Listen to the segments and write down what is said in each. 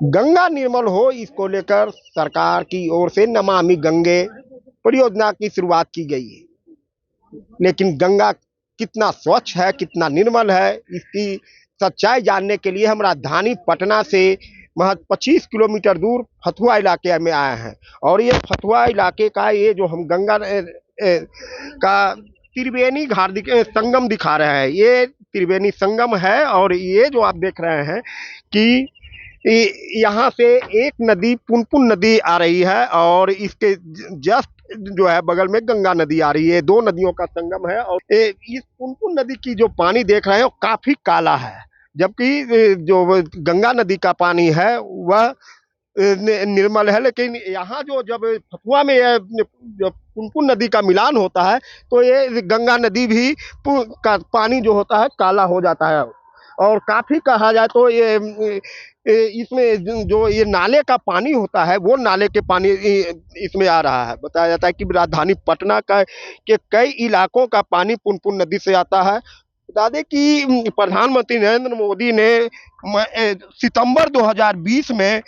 गंगा निर्मल हो, इसको लेकर सरकार की ओर से नमामि गंगे परियोजना की शुरुआत की गई है। लेकिन गंगा कितना स्वच्छ है, कितना निर्मल है, इसकी सच्चाई जानने के लिए हम राजधानी पटना से महज 25 किलोमीटर दूर फतुहा इलाके में आए हैं। और ये फतुहा इलाके का ये जो हम गंगा का त्रिवेणी घाट संगम दिखा रहे हैं, ये त्रिवेणी संगम है। और ये जो आप देख रहे हैं कि यहाँ से एक नदी पुनपुन नदी आ रही है और इसके जस्ट जो है बगल में गंगा नदी आ रही है। दो नदियों का संगम है। और इस पुनपुन नदी की जो पानी देख रहे हैं वो काफी काला है, जबकि जो गंगा नदी का पानी है वह निर्मल है। लेकिन यहाँ जो जब फतुहा में जब पुनपुन नदी का मिलान होता है तो ये गंगा नदी भी का पानी जो होता है काला हो जाता है। और काफी कहा जाए तो इसमें जो ये नाले का पानी होता है वो नाले के पानी इसमें आ रहा है। बताया जाता है कि राजधानी पटना का के कई इलाकों का पानी पुनपुन नदी से आता है। बता दें कि प्रधानमंत्री नरेंद्र मोदी ने सितंबर 2020 में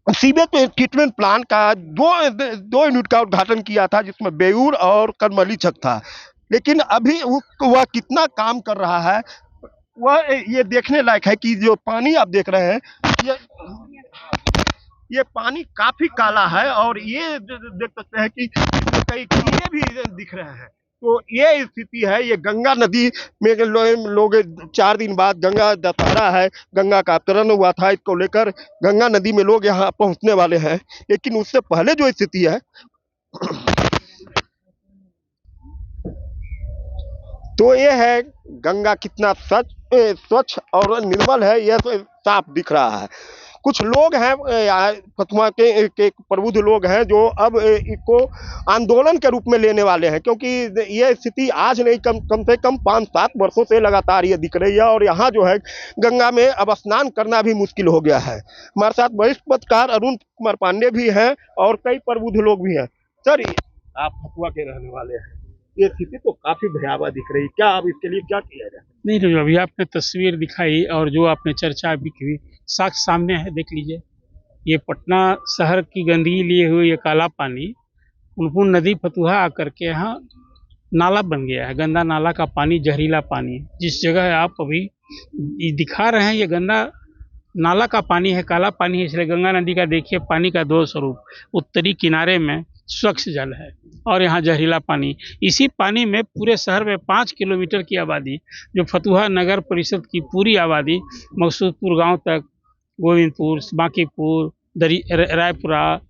सीवेज ट्रीटमेंट प्लांट का दो यूनिट का उद्घाटन किया था, जिसमें बेऊर और करमलीचक था। लेकिन अभी वह कितना काम कर रहा है वह ये देखने लायक है कि जो पानी आप देख रहे हैं ये ये पानी काफी काला है। और ये देख सकते हैं कि कई कीड़े भी दिख रहे हैं। तो ये स्थिति है। ये गंगा नदी में लोग 4 दिन बाद गंगा दशहरा है, गंगा का अवतरण हुआ था, इसको लेकर गंगा नदी में लोग यहाँ पहुंचने वाले हैं। लेकिन उससे पहले जो स्थिति है तो ये है गंगा कितना स्वच्छ और निर्मल है, यह तो साफ दिख रहा है। कुछ लोग हैं फतुहा के प्रबुद्ध लोग हैं जो अब इसको आंदोलन के रूप में लेने वाले हैं, क्योंकि ये स्थिति आज नहीं कम से कम 5-7 वर्षों से लगातार ये दिख रही है। और यहाँ जो है गंगा में अब स्नान करना भी मुश्किल हो गया है। हमारे साथ वरिष्ठ पत्रकार अरुण कुमार पांडे भी हैं और कई प्रबुद्ध लोग भी हैं। सर, आप फतुहा के रहने वाले हैं, ये स्थिति तो काफी भयावह दिख रही है, क्या अब इसके लिए क्या किया जाए? नहीं, जो अभी आपने तस्वीर दिखाई और जो आपने चर्चा अभी की, साक्ष्य सामने है, देख लीजिए। ये पटना शहर की गंदगी लिए हुए ये काला पानी पुनपुन नदी फतुहा आकर के यहाँ नाला बन गया है। गंदा नाला का पानी, जहरीला पानी। जिस जगह आप अभी दिखा रहे हैं ये गंदा नाला का पानी है, काला पानी है। इसलिए गंगा नदी का देखिए पानी का दो स्वरूप, उत्तरी किनारे में स्वच्छ जल है और यहाँ जहरीला पानी। इसी पानी में पूरे शहर में 5 किलोमीटर की आबादी, जो फतुहा नगर परिषद की पूरी आबादी मकसूदपुर गांव तक, गोविंदपुर, बांकीपुर, रायपुरा,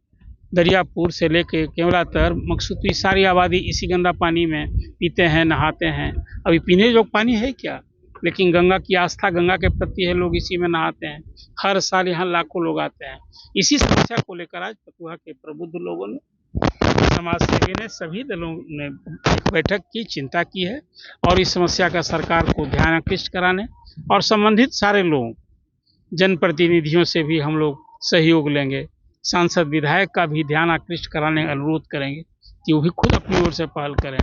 दरियापुर से लेके केवला तक मकसूदपुर, सारी आबादी इसी गंदा पानी में पीते हैं, नहाते हैं। अभी पीने जो पानी है क्या, लेकिन गंगा की आस्था गंगा के प्रति है, लोग इसी में नहाते हैं। हर साल यहाँ लाखों लोग आते हैं। इसी समस्या को लेकर आज फतुहा के प्रबुद्ध लोगों ने, समाज सेवी ने, सभी दलों ने एक बैठक की, चिंता की है और इस समस्या का सरकार को ध्यान आकृष्ट कराने और संबंधित सारे लोग, जनप्रतिनिधियों से भी हम लोग सहयोग लेंगे, सांसद विधायक का भी ध्यान आकृष्ट कराने का अनुरोध करेंगे कि वो भी खुद अपनी ओर से पहल करें।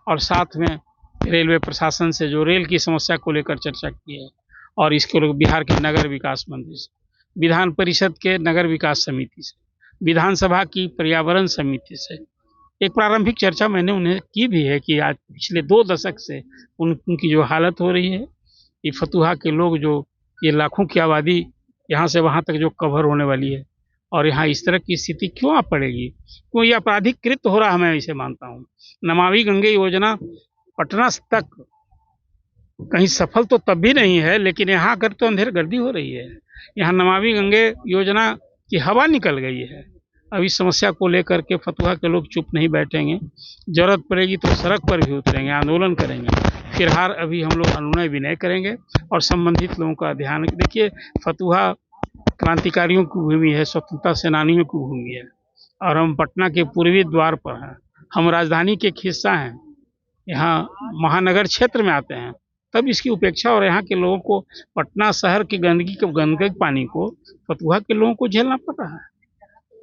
और साथ में रेलवे प्रशासन से, जो रेल की समस्या को लेकर चर्चा की है, और इसको लोग बिहार के नगर विकास मंत्री से, विधान परिषद के नगर विकास समिति से, विधानसभा की पर्यावरण समिति से एक प्रारंभिक चर्चा मैंने उन्हें की भी है कि आज पिछले 2 दशक से उनकी जो हालत हो रही है, ये फतुहा के लोग, जो ये लाखों की आबादी यहाँ से वहाँ तक जो कवर होने वाली है, और यहाँ इस तरह की स्थिति क्यों आ पड़ेगी, क्यों ये आपराधिकृत हो रहा है, मैं इसे मानता हूँ। नमामि गंगे योजना पटना तक कहीं सफल तो तब भी नहीं है, लेकिन यहाँ आकर तो अंधेर गर्दी हो रही है। यहाँ नमामि गंगे योजना की हवा निकल गई है। अब इस समस्या को लेकर के फतुहा के लोग चुप नहीं बैठेंगे, जरूरत पड़ेगी तो सड़क पर भी उतरेंगे, आंदोलन करेंगे। फिलहाल अभी हम लोग अनुनय विनय करेंगे और संबंधित लोगों का ध्यान। देखिए, फतुहा क्रांतिकारियों की भूमि है, स्वतंत्रता सेनानियों की भूमि है और हम पटना के पूर्वी द्वार पर हैं। हम राजधानी के एक हिस्सा हैं, यहाँ महानगर क्षेत्र में आते हैं, तब इसकी उपेक्षा और यहाँ के लोगों को, पटना शहर की गंदगी पानी को फतुहा के लोगों को झेलना पड़ रहा है।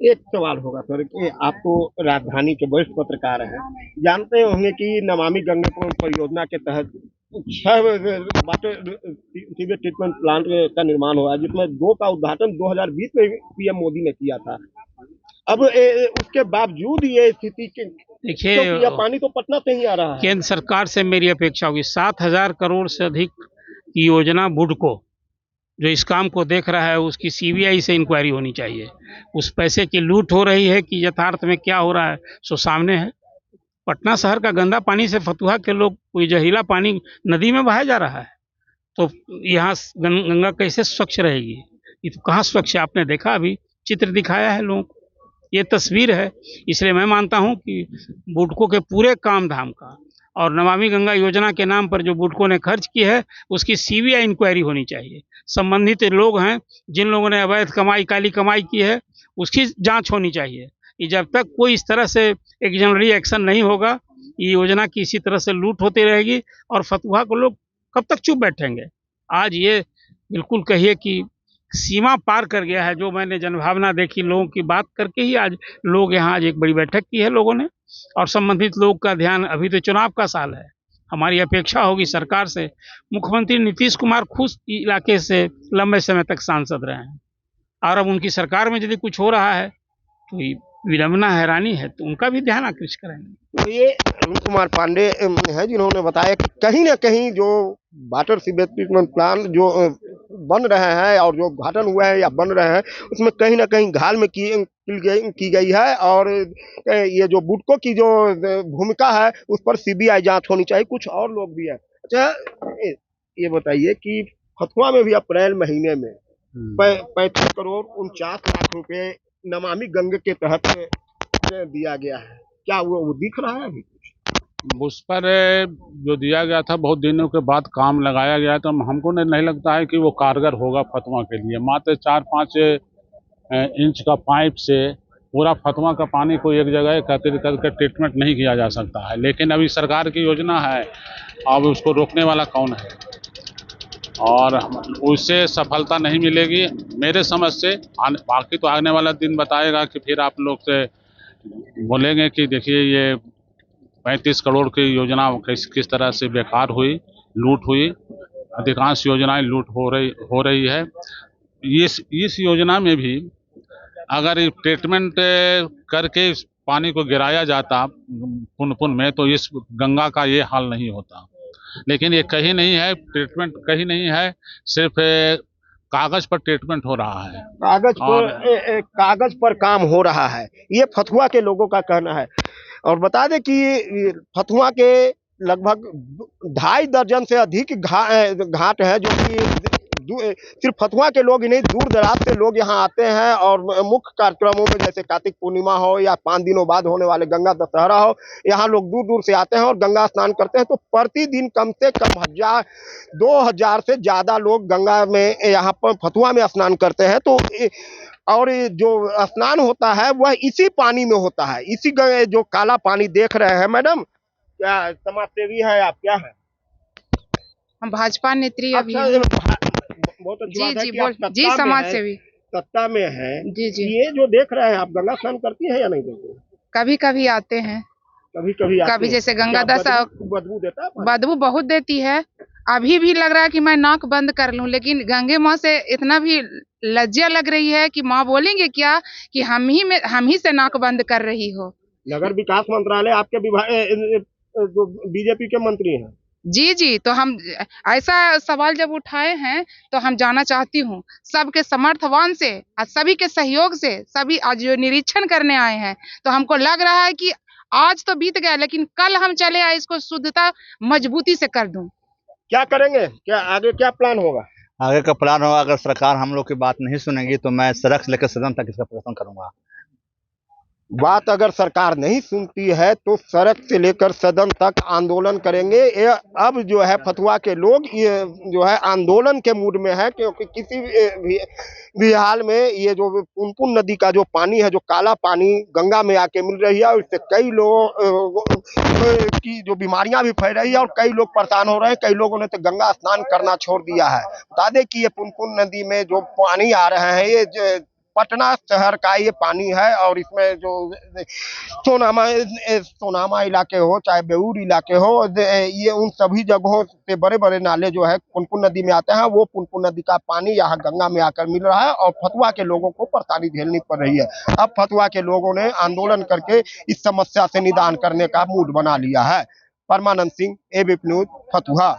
एक सवाल होगा सर कि आप तो राजधानी के वरिष्ठ पत्रकार हैं, जानते होंगे कि नमामि गंगे परियोजना के तहत छह वाटर सीवेज ट्रीटमेंट प्लांट का निर्माण हुआ है, जिसमें दो का उद्घाटन 2020 में पीएम मोदी ने किया था। अब उसके बावजूद ये स्थिति देखिए, क्योंकि यह पानी तो पटना से ही आ रहा है। केंद्र सरकार से मेरी अपेक्षा होगी 7,000 करोड़ से अधिक की योजना बुडको जो इस काम को देख रहा है उसकी सीबीआई से इंक्वायरी होनी चाहिए। उस पैसे की लूट हो रही है कि यथार्थ में क्या हो रहा है सो सामने है। पटना शहर का गंदा पानी से फतुहा के लोग कोई जहरीला पानी नदी में बहाया जा रहा है, तो यहाँ गंगा कैसे स्वच्छ रहेगी? ये तो कहाँ स्वच्छ है? आपने देखा, अभी चित्र दिखाया है लोगों को, ये तस्वीर है। इसलिए मैं मानता हूँ कि बुडको के पूरे काम धाम का और नमामि गंगा योजना के नाम पर जो बुडको ने खर्च की है उसकी सीबीआई इंक्वायरी होनी चाहिए। संबंधित लोग हैं जिन लोगों ने अवैध कमाई, काली कमाई की है, उसकी जांच होनी चाहिए। ये जब तक कोई इस तरह से एक्शनरी एक्शन नहीं होगा, ये योजना की इसी तरह से लूट होती रहेगी और फतुहा को लोग कब तक चुप बैठेंगे? आज ये बिल्कुल कहिए कि सीमा पार कर गया है। जो मैंने जनभावना देखी लोगों की बात करके ही आज लोग यहाँ आज एक बड़ी बैठक की है लोगों ने, और संबंधित लोग का ध्यान, अभी तो चुनाव का साल है, हमारी अपेक्षा होगी सरकार से। मुख्यमंत्री नीतीश कुमार खुद इलाके से लंबे समय तक सांसद रहे हैं और अब उनकी सरकार में यदि कुछ हो रहा है तो विडम्बना, हैरानी है, तो उनका भी ध्यान आकृष्ट करेंगे। तो ये अरुण कुमार पांडे हैं जिन्होंने बताया कि कहीं ना कहीं जो वाटर सीवेज ट्रीटमेंट प्लांट जो बन रहे हैं और जो उद्घाटन हुआ है या बन रहे हैं उसमें कहीं ना कहीं घाल में की गई है, और ये जो बुडको की जो भूमिका है उस पर सीबीआई जांच होनी चाहिए। कुछ और लोग भी हैं। अच्छा, ये बताइए कि फतुहा में भी अप्रैल महीने में 35 करोड़ 49 लाख रुपए नमामि गंगे के तहत दिया गया है। क्या वो दिख रहा है अभी? उस पर जो दिया गया था बहुत दिनों के बाद काम लगाया गया, तो हमको नहीं लगता है कि वो कारगर होगा फतुहा के लिए। मात्र 4-5 इंच का पाइप से पूरा फतुहा का पानी को एक जगह एकत्रित करके ट्रीटमेंट नहीं किया जा सकता है। लेकिन अभी सरकार की योजना है, अब उसको रोकने वाला कौन है? और उससे सफलता नहीं मिलेगी मेरे समझ से। बाकी तो आने वाला दिन बताएगा कि फिर आप लोग से बोलेंगे कि देखिए ये 35 करोड़ की योजना किस तरह से बेकार हुई, लूट हुई। अधिकांश योजनाएं लूट हो रही है। इस योजना में भी अगर ट्रीटमेंट करके इस पानी को गिराया जाता पुन में तो इस गंगा का ये हाल नहीं होता। लेकिन ये कहीं नहीं है, ट्रीटमेंट कहीं नहीं है, सिर्फ कागज पर ट्रीटमेंट हो रहा है। कागज पर काम हो रहा है, ये फतुहा के लोगों का कहना है। और बता दें कि फतुहा के लगभग 2.5 दर्जन से अधिक घाट है, जो कि सिर्फ फतुहा के लोग ही नहीं, दूर दराज से लोग यहाँ आते हैं और मुख्य कार्यक्रमों में जैसे कार्तिक पूर्णिमा हो या 5 दिनों बाद होने वाले गंगा दशहरा हो, यहाँ लोग दूर दूर से आते हैं और गंगा स्नान करते हैं। तो प्रतिदिन कम से कम 2000 से ज्यादा लोग गंगा में यहाँ पर फतुहा में स्नान करते हैं। तो और जो स्नान होता है वह इसी पानी में होता है, इसी जो काला पानी देख रहे हैं। मैडम, क्या समाज सेवी है आप? क्या है? हम भाजपा नेत्री अभी बहुत अच्छी बात है जी कि आप जी समाज सेवी सत्ता में है। जी जी। ये जो देख रहे हैं आप, गंगा स्नान करती है या नहीं करती? कभी कभी आते हैं, कभी जैसे गंगा दशा बदबू देता है? बदबू बहुत देती है। अभी भी लग रहा है कि मैं नाक बंद कर लूं, लेकिन गंगे माँ से इतना भी लज्जा लग रही है कि माँ बोलेंगे क्या कि हम ही से नाक बंद कर रही हो। नगर विकास मंत्रालय आपके विभाग जो बीजेपी के मंत्री हैं। जी जी, तो हम ऐसा सवाल जब उठाए हैं तो हम जानना चाहती हूँ सबके समर्थवान से, आज सभी के सहयोग से, सभी आज जो निरीक्षण करने आए हैं, तो हमको लग रहा है कि आज तो बीत गया लेकिन कल हम चले आए इसको शुद्धता मजबूती से कर दूं। क्या करेंगे? क्या आगे क्या प्लान होगा? आगे का प्लान होगा, अगर सरकार हम लोग की बात नहीं सुनेगी तो मैं सड़क से लेकर सदन तक इसका प्रदर्शन करूंगा। बात अगर सरकार नहीं सुनती है तो सड़क से लेकर सदन तक आंदोलन करेंगे। अब जो है फतुहा के लोग ये जो है आंदोलन के मूड में है, क्योंकि किसी भी हाल में ये जो पुनपुन नदी का जो पानी है, जो काला पानी गंगा में आके मिल रही है, उससे कई लोगों की जो बीमारियां भी फैल रही है और कई लोग परेशान हो रहे हैं। कई लोगों ने तो गंगा स्नान करना छोड़ दिया है। बता दें कि ये पुनपुन नदी में जो पानी आ रहे हैं, ये पटना शहर का ये पानी है और इसमें जो सोनामा इलाके हो चाहे बेऊर इलाके हो, ये उन सभी जगहों से बड़े बड़े नाले जो है पुनपुन नदी में आते हैं, वो पुनपुन नदी का पानी यहाँ गंगा में आकर मिल रहा है और फतुहा के लोगों को परेशानी झेलनी पड़ रही है। अब फतुहा के लोगों ने आंदोलन करके इस समस्या से निदान करने का मूड बना लिया है। परमानंद सिंह, एबीपी न्यूज, फतुहा।